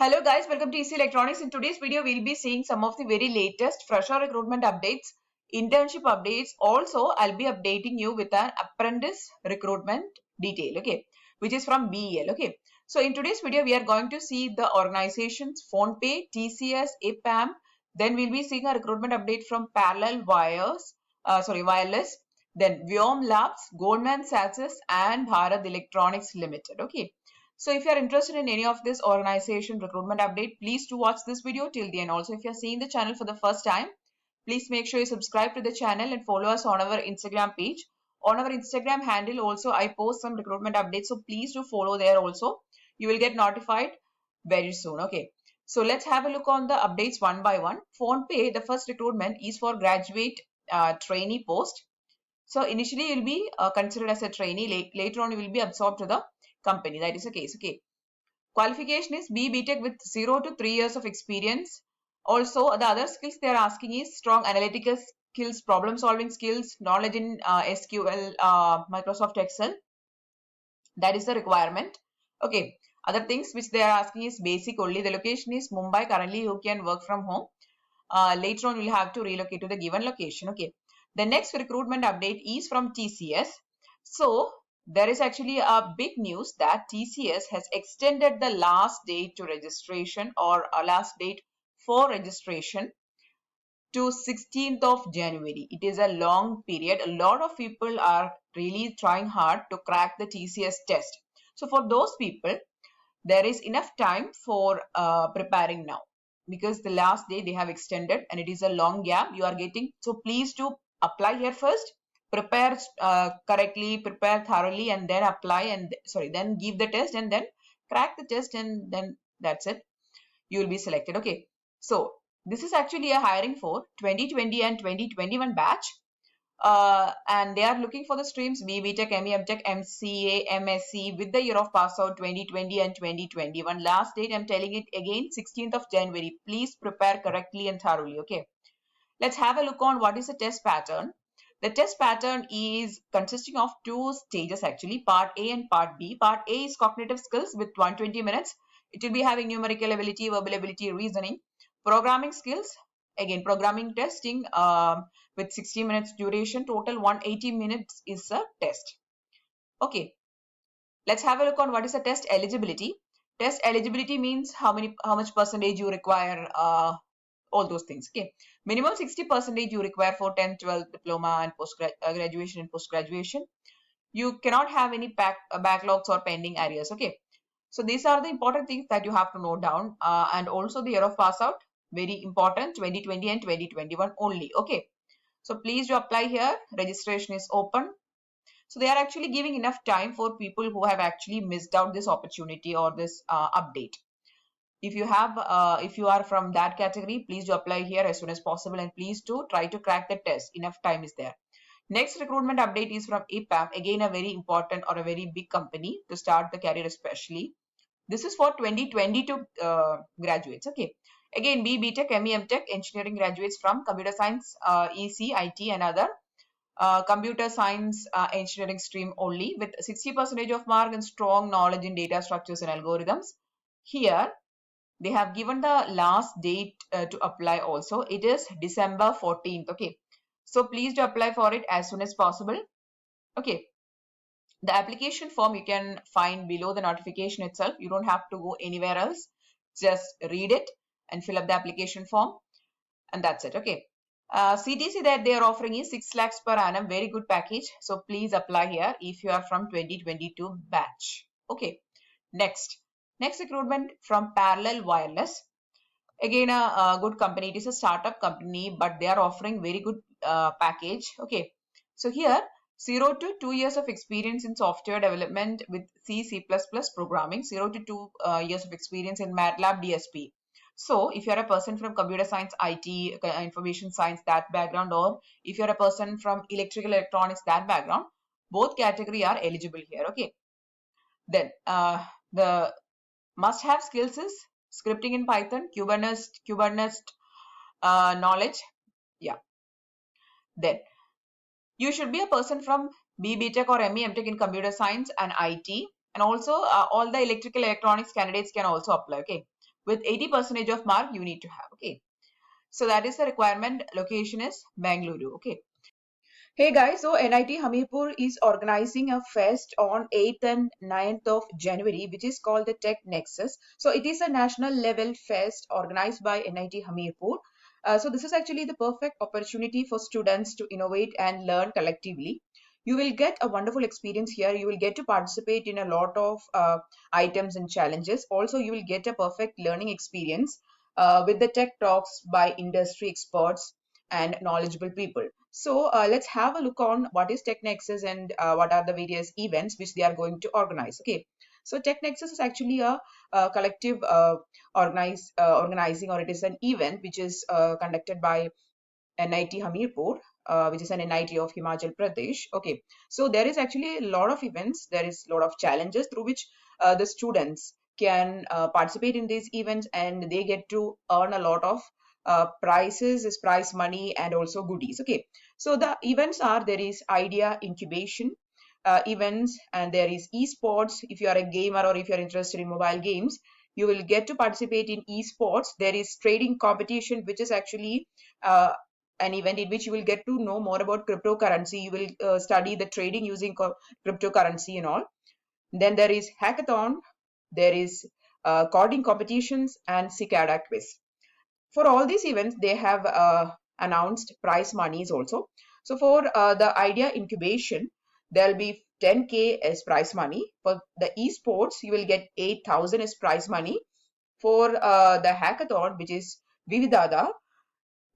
Hello guys, welcome to EC Electronics. In today's video, we'll be seeing some of the very latest fresher recruitment updates, internship updates. Also, I'll be updating you with an apprentice recruitment detail, okay, which is from BEL, okay. So in today's video, we are going to see the organizations PhonePe, TCS, APAM. Then we'll be seeing a recruitment update from Parallel Wireless, then Vyom Labs, Goldman Sachs, and Bharat Electronics Limited, okay. So if you are interested in any of this organization recruitment update, please do watch this video till the end. Also, if you are seeing the channel for the first time, please make sure you subscribe to the channel and follow us on our Instagram page. On our Instagram handle also, I post some recruitment updates. So please do follow there also. You will get notified very soon. Okay. So let's have a look on the updates one by one. PhonePe, the first recruitment is for graduate trainee post. So initially you'll be considered as a trainee. Later on you will be absorbed to the company. That is the case. Okay. Qualification is BTech with 0 to 3 years of experience. Also, the other skills they are asking is strong analytical skills, problem solving skills, knowledge in SQL, Microsoft Excel. That is the requirement. Okay. Other things which they are asking is basic only. The location is Mumbai. Currently, you can work from home. Later on, you'll have to relocate to the given location. Okay. The next recruitment update is from TCS. So, there is actually a big news that TCS has extended the last date to registration or a last date for registration to 16th of January. It is a long period. A lot of people are really trying hard to crack the TCS test. So for those people, there is enough time for preparing now because the last day they have extended and it is a long gap you are getting. So please do apply here first, prepare correctly, prepare thoroughly, and then apply and then give the test and then crack the test, and then that's it. You will be selected. Okay. So this is actually a hiring for 2020 and 2021 batch. And they are looking for the streams BTech, MEMTech, MCA, MSc with the year of pass out 2020 and 2021. Last date, I'm telling it again, 16th of January. Please prepare correctly and thoroughly. Okay. Let's have a look on what is the test pattern. The test pattern is consisting of two stages actually, part A and part B. Part A is cognitive skills with 120 minutes. It will be having numerical ability, verbal ability, reasoning. Programming skills, again programming testing with 60 minutes duration. Total 180 minutes is a test. Okay, let's have a look on what is the test eligibility. Test eligibility means how much percentage you require, all those things. Okay, minimum 60% you require for 10th, 12th diploma and graduation and post graduation. You cannot have any backlogs or pending areas. Okay, so these are the important things that you have to note down, and also the year of pass out, very important, 2020 and 2021 only. Okay, so please do apply here. Registration is open. So they are actually giving enough time for people who have actually missed out this opportunity or this update. If you are from that category, please do apply here as soon as possible, and please do try to crack the test. Enough time is there. Next recruitment update is from APAM, again a very important or a very big company to start the career especially. This is for 2022 graduates. Okay. Again, BTech, MEMTech, engineering graduates from computer science, EC, IT, and other computer science engineering stream only with 60% of mark and strong knowledge in data structures and algorithms. Here, they have given the last date to apply also. It is December 14th. Okay. So please do apply for it as soon as possible. Okay. The application form you can find below the notification itself. You don't have to go anywhere else. Just read it and fill up the application form, and that's it. Okay. CTC that they are offering is 6 lakhs per annum. Very good package. So please apply here if you are from 2022 batch. Okay. Next recruitment from Parallel Wireless. Again, a good company. It is a startup company, but they are offering very good package. Okay. So here, 0 to 2 years of experience in software development with C++ programming, 0 to 2 years of experience in MATLAB DSP. So if you're a person from computer science, IT, information science, that background, or if you're a person from electrical electronics, that background, both category are eligible here. Okay. Then the must-have skills is scripting in Python, Kubernetes knowledge. Yeah. Then you should be a person from BTech or MEMTech in computer science and IT, and also all the electrical electronics candidates can also apply. Okay. with 80% of mark you need to have. Okay. So that is the requirement. Location is Bangalore. Okay. Hey guys, so NIT Hamirpur is organizing a fest on 8th and 9th of January, which is called the Tech Nexus. So it is a national level fest organized by NIT Hamirpur. So this is actually the perfect opportunity for students to innovate and learn collectively. You will get a wonderful experience here. You will get to participate in a lot of items and challenges. Also, you will get a perfect learning experience with the tech talks by industry experts and knowledgeable people. So let's have a look on what is TechNexus and what are the various events which they are going to organize. Okay, so TechNexus is actually a collective organizing, or it is an event which is conducted by NIT Hamirpur, which is an NIT of Himachal Pradesh. Okay, so there is actually a lot of events. There is a lot of challenges through which the students can participate in these events, and they get to earn a lot of prizes, is prize money, and also goodies. Okay, so the events are, there is idea incubation events, and there is esports. If you are a gamer or if you are interested in mobile games, you will get to participate in esports. There is trading competition, which is actually an event in which you will get to know more about cryptocurrency. You will study the trading using cryptocurrency and all. Then there is hackathon, there is coding competitions, and cicada quiz. For all these events, they have announced prize monies also. So for the idea incubation, there will be 10K as prize money. For the esports, you will get 8,000 as prize money. For the hackathon, which is Vividada,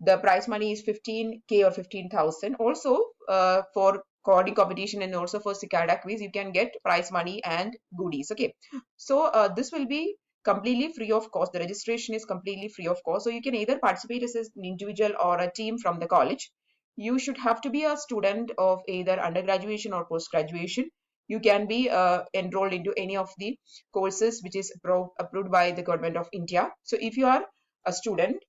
the prize money is 15K or 15,000. Also, for coding competition and also for cicada quiz, you can get prize money and goodies. Okay, so this will be completely free of cost. The registration is completely free of cost. So you can either participate as an individual or a team from the college. You should have to be a student of either undergraduation or post graduation. You can be enrolled into any of the courses which is approved by the government of India. So if you are a student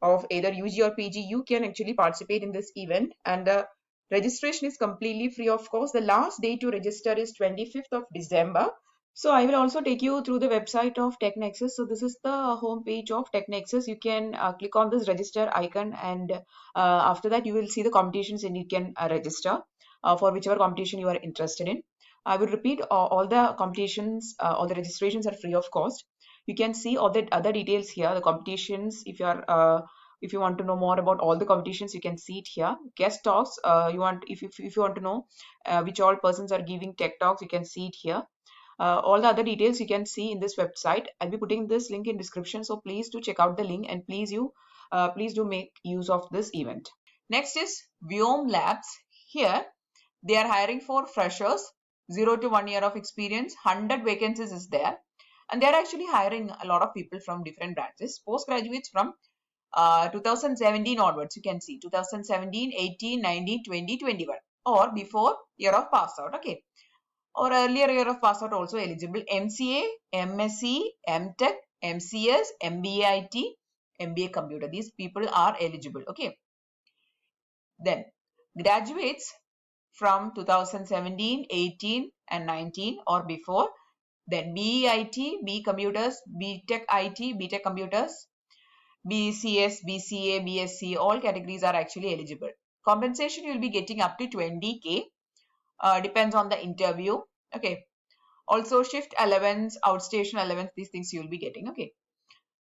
of either UG or PG, you can actually participate in this event, and the registration is completely free of cost. The last day to register is 25th of December. So I will also take you through the website of TechNexus. So this is the home page of TechNexus. You can click on this register icon, and after that you will see the competitions, and you can register for whichever competition you are interested in. I will repeat, all the competitions, all the registrations are free of cost. You can see all the other details here, the competitions. If you want to know more about all the competitions, you can see it here. Guest talks, if you want to know which all persons are giving tech talks, you can see it here. All the other details you can see in this website. I'll be putting this link in description, so please do check out the link, and please do make use of this event. Next is Vyom Labs. Here they are hiring for freshers, 0 to 1 year of experience. 100 vacancies is there, and they are actually hiring a lot of people from different branches. Postgraduates from 2017 onwards, you can see 2017, 18, 19, 20, 21, or before year of pass out. Okay, or earlier year of pass out also eligible. MCA, MSc, MTech, MCS, MBA IT, MBA Computer. These people are eligible. Okay. Then graduates from 2017, 18 and 19 or before. Then BEIT, B Computers, BTech IT, BTech Computers, BCS, BCA, BSc, all categories are actually eligible. Compensation you will be getting up to 20K. Depends on the interview. Okay. Also shift allowance, outstation allowance, these things you will be getting. Okay.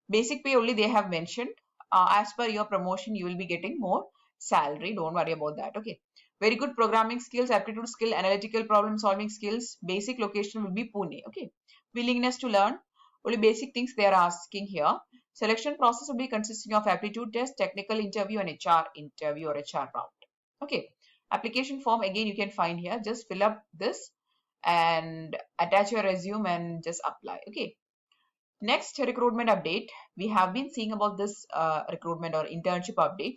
Basic pay only they have mentioned. As per your promotion, you will be getting more salary. Don't worry about that. Okay. Very good programming skills, aptitude skill, analytical problem solving skills. Basic location will be Pune. Okay. Willingness to learn. Only basic things they are asking here. Selection process will be consisting of aptitude test, technical interview, and HR interview or HR round. Okay. Application form again you can find here. Just fill up this and attach your resume and just apply. Okay. Next recruitment update. We have been seeing about this recruitment or internship update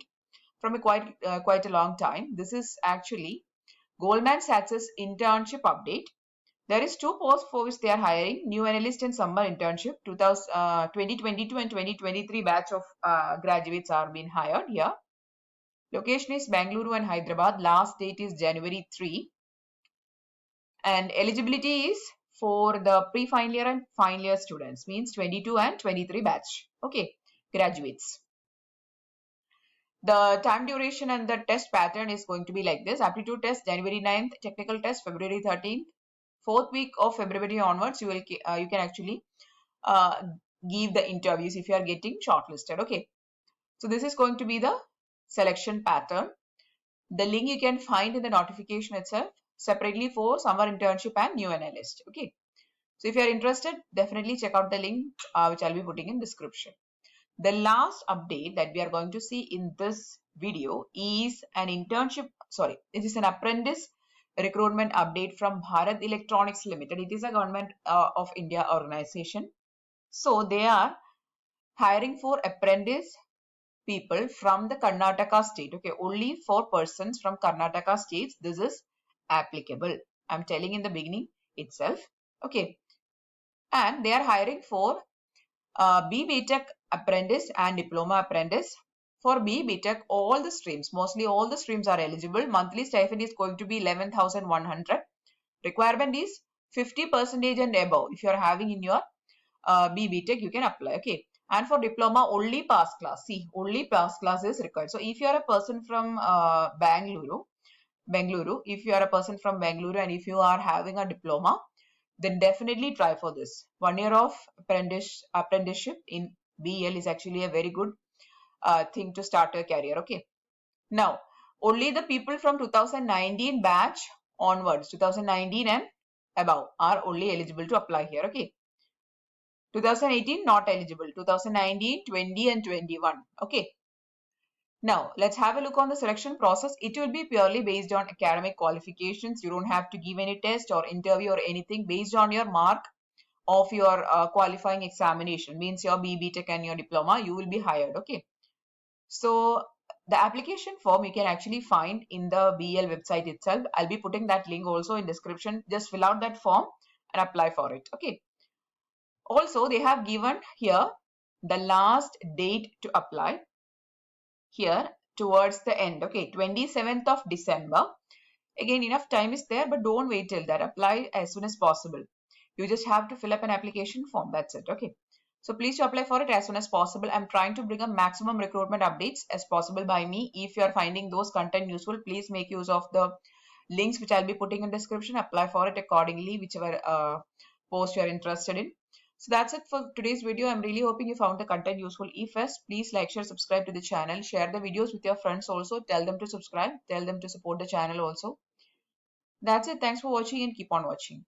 from a quite a long time. This is actually Goldman Sachs internship update. There is 2 posts for which they are hiring: new analyst and summer internship. 2022 and 2023 batch of graduates are being hired here. Location is Bangalore and Hyderabad. Last date is January 3. And eligibility is for the pre-final year and final year students, means 22 and 23 batch. Okay, graduates. The time duration and the test pattern is going to be like this. Aptitude test January 9th, technical test February 13th. Fourth week of February onwards, you can actually give the interviews if you are getting shortlisted. Okay, so this is going to be the selection pattern. The link you can find in the notification itself separately for summer internship and new analyst. Okay, so if you are interested, definitely check out the link which I'll be putting in description. The last update that we are going to see in this video is an internship, sorry, it is an apprentice recruitment update from Bharat Electronics Limited. It is a government of India organization. So they are hiring for apprentice people from the Karnataka state. Okay, only 4 persons from Karnataka states this is applicable. I'm telling in the beginning itself. Okay, and they are hiring for B.Tech apprentice and diploma apprentice. For B.Tech, all the streams, mostly all the streams are eligible. Monthly stipend is going to be 11,100. Requirement is 50% and above. If you are having in your B.Tech, you can apply. Okay. And for diploma, only pass class. See, only pass class is required. So if you are a person from Bangalore, if you are a person from Bangalore and if you are having a diploma, then definitely try for this. 1 year of apprenticeship in BL is actually a very good thing to start a career. Okay. Now, only the people from 2019 batch onwards, 2019 and above are only eligible to apply here. Okay. 2018 not eligible. 2019, 20 and 21. Okay. Now, let's have a look on the selection process. It will be purely based on academic qualifications. You don't have to give any test or interview or anything. Based on your mark of your qualifying examination, means your B.Tech and your diploma, you will be hired. Okay. So the application form you can actually find in the BL website itself. I'll be putting that link also in description. Just fill out that form and apply for it. Okay. Also, they have given here the last date to apply here towards the end. Okay, 27th of December. Again, enough time is there, but don't wait till that. Apply as soon as possible. You just have to fill up an application form. That's it. Okay. So please to apply for it as soon as possible. I'm trying to bring a maximum recruitment updates as possible by me. If you are finding those content useful, please make use of the links which I'll be putting in description. Apply for it accordingly, whichever post you are interested in. So that's it for today's video. I'm really hoping you found the content useful. If yes, please like, share, subscribe to the channel. Share the videos with your friends also. Tell them to subscribe. Tell them to support the channel also. That's it. Thanks for watching and keep on watching.